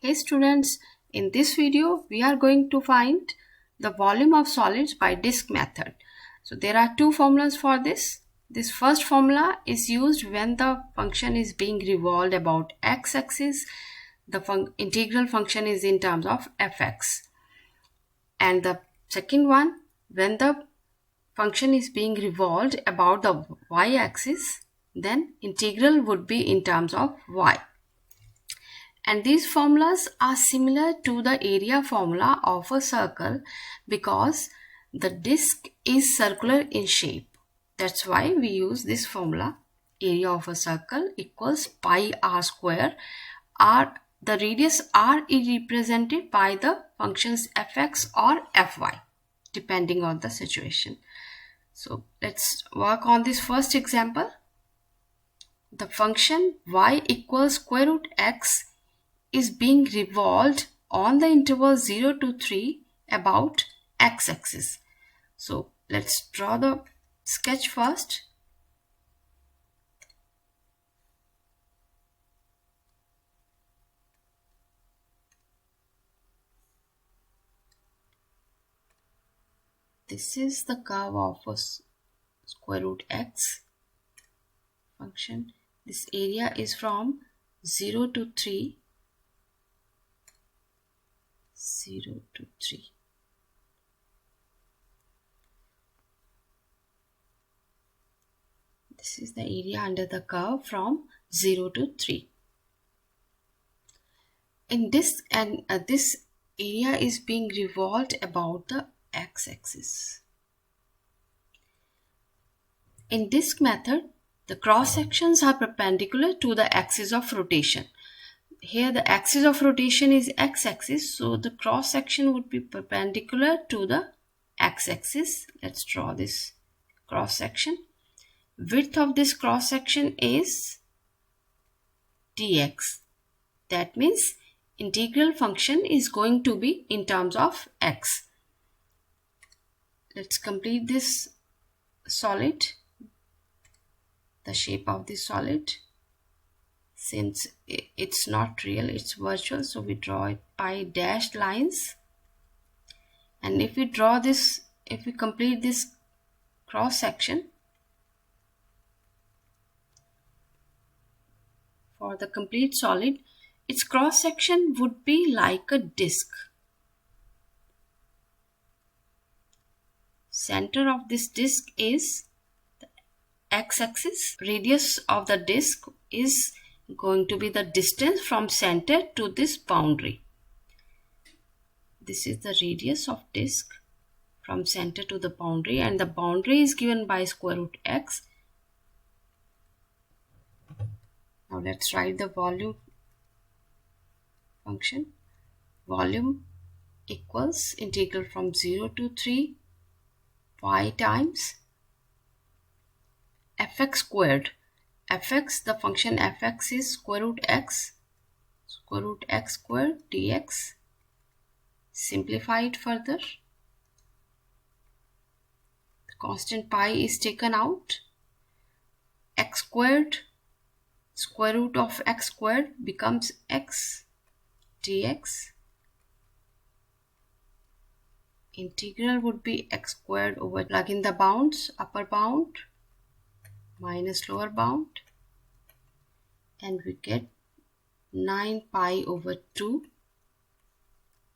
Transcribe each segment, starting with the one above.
Hey students, in this video we are going to find the volume of solids by disk method. So there are two formulas for this. This first formula is used when the function is being revolved about x-axis. The integral function is in terms of fx. And the second one, when the function is being revolved about the y-axis, then integral would be in terms of y. And these formulas are similar to the area formula of a circle because the disk is circular in shape. That's why we use this formula. Area of a circle equals pi r square. The radius r is represented by the functions fx or fy depending on the situation. So let's work on this first example. The function y equals square root x is being revolved on the interval 0 to 3 about x-axis. So let's draw the sketch first. This is the curve of a square root x function. This area is from 0 to 3. 0 to 3. This is the area under the curve from 0 to 3. In this this area is being revolved about the x-axis. In disk method, the cross sections are perpendicular to the axis of rotation. Here the axis of rotation is x-axis, so the cross section would be perpendicular to the x-axis. Let's draw this cross section. Width of this cross section is dx. That means integral function is going to be in terms of x. Let's complete this solid, the shape of this solid. Since it's not real, it's virtual, so we draw it by dashed lines. And if we draw this, if we complete this cross section, for the complete solid, its cross section would be like a disk. Center of this disk is the x-axis. Radius of the disk is going to be the distance from center to this boundary. This is the radius of disk from center to the boundary, and the boundary is given by square root x. Now let's write the volume function. Volume equals integral from 0 to 3 pi times fx squared. Fx, the function fx is square root x squared dx. Simplify it further. The constant pi is taken out. X squared, square root of x squared becomes x dx. Integral would be x squared over, plug in the bounds, upper bound minus lower bound, and we get 9 pi over 2.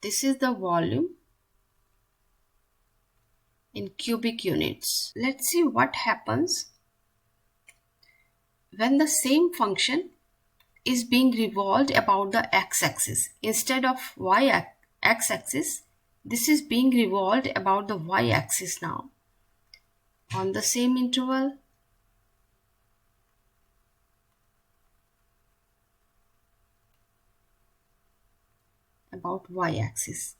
This is the volume in cubic units. Let's see what happens when the same function is being revolved about the x-axis. Instead of x-axis, this is being revolved about the y-axis now. On the same interval, about y-axis.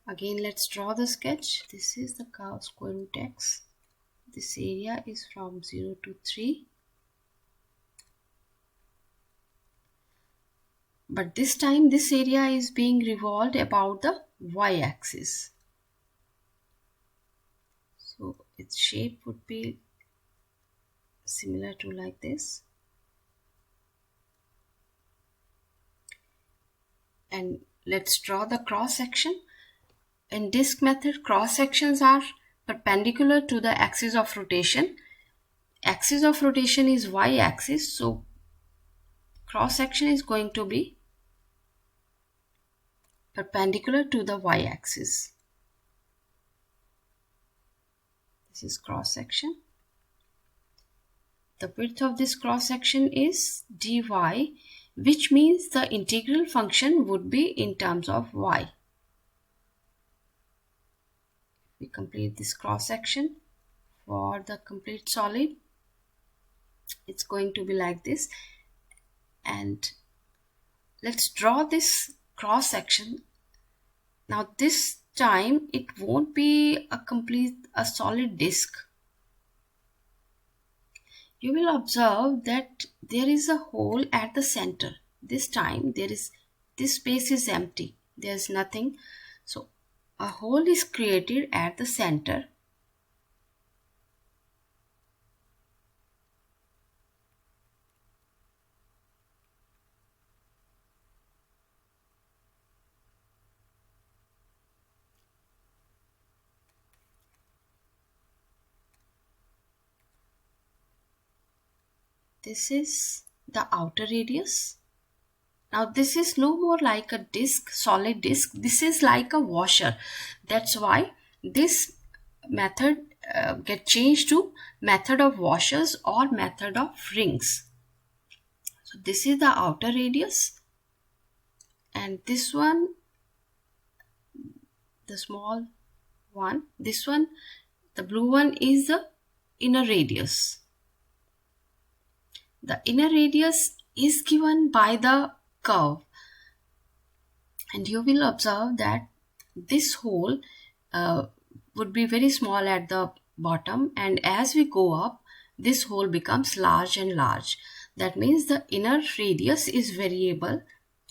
Again, let's draw the sketch. This is the curve square root x. This area is from 0 to 3. But this time this area is being revolved about the y-axis. So its shape would be similar to like this. And let's draw the cross section. In disk method, cross sections are perpendicular to the axis of rotation. Axis of rotation is y-axis, so cross section is going to be perpendicular to the y-axis. This is cross section. The width of this cross section is dy, which means the integral function would be in terms of y. We complete this cross section for the complete solid. It's going to be like this. And let's draw this cross section. Now this time it won't be a solid disk. You will observe that there is a hole at the center. This time this space is empty. There's nothing. So a hole is created at the center. This is the outer radius. Now this is no more like a disk, solid disk. This is like a washer. That's why this method get changed to method of washers or method of rings. So this is the outer radius, and this one, the small one, this one, the blue one is the inner radius. The inner radius is given by the curve, and you will observe that this hole would be very small at the bottom, and as we go up this hole becomes large and large. That means the inner radius is variable,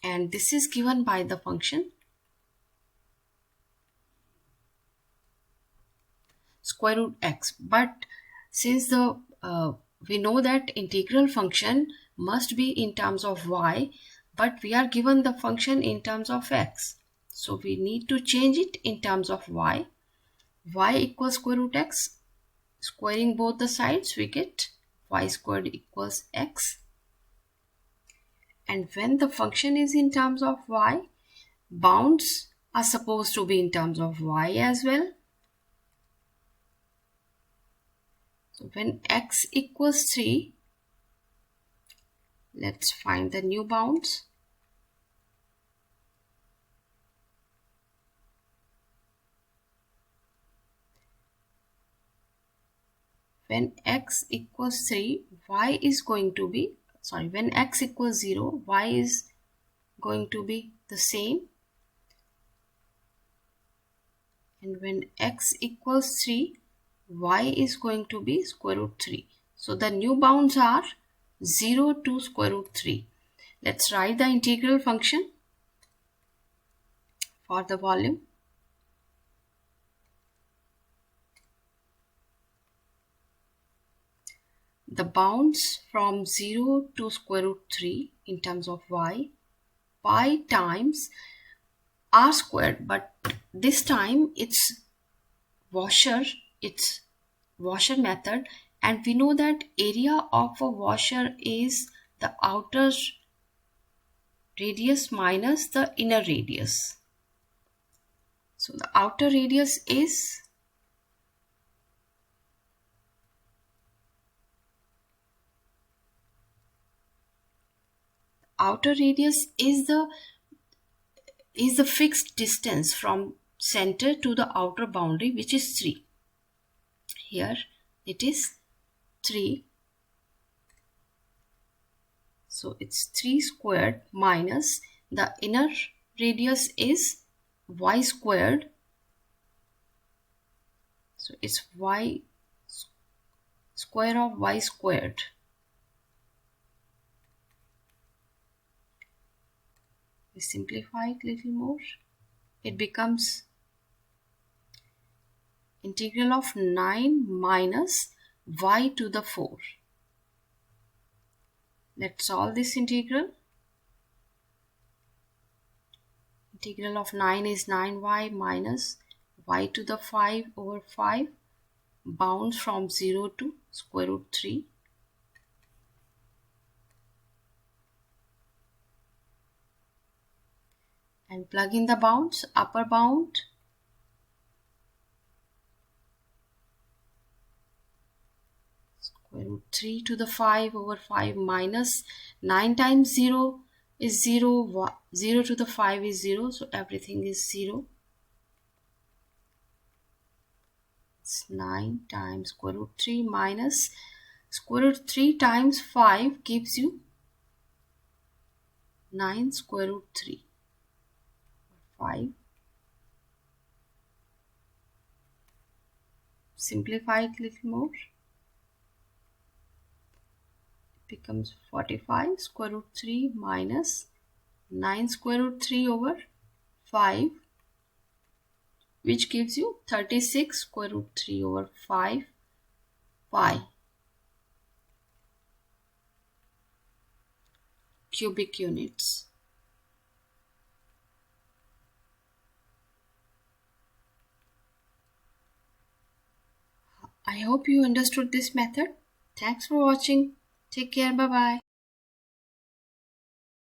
and this is given by the function square root x. But since the we know that integral function must be in terms of y, but we are given the function in terms of x, so we need to change it in terms of y. Y equals square root x. Squaring both the sides, we get y squared equals x. And when the function is in terms of y, bounds are supposed to be in terms of y as well. So when x equals 3, let's find the new bounds. When x equals 3, y is going to be, when x equals 0, y is going to be the same. And when x equals 3, y is going to be square root 3. So the new bounds are 0 to square root 3. Let's write the integral function for the volume. The bounds from 0 to square root 3 in terms of y, pi times r squared, but this time it's washer method, and we know that area of a washer is the outer radius minus the inner radius. So the outer radius is the fixed distance from center to the outer boundary, which is 3. Here it is 3. So it's 3 squared minus the inner radius is y squared. So it's y square of y squared. We simplify it a little more. It becomes integral of 9 minus y to the 4. Let's solve this integral. Integral of 9 is 9y minus y to the 5 over 5, bounds from 0 to square root 3. And plug in the bounds. Upper bound square root 3 to the 5 over 5 minus 9 times 0 is 0, 0 to the 5 is 0, so everything is 0. It's 9 times square root 3 minus square root 3 times 5 gives you 9 square root 3. 5. Simplify it a little more. It becomes 45 square root 3 minus 9 square root 3 over 5, which gives you 36 square root 3 over 5 pi cubic units. I hope you understood this method. Thanks for watching. Take care. Bye bye.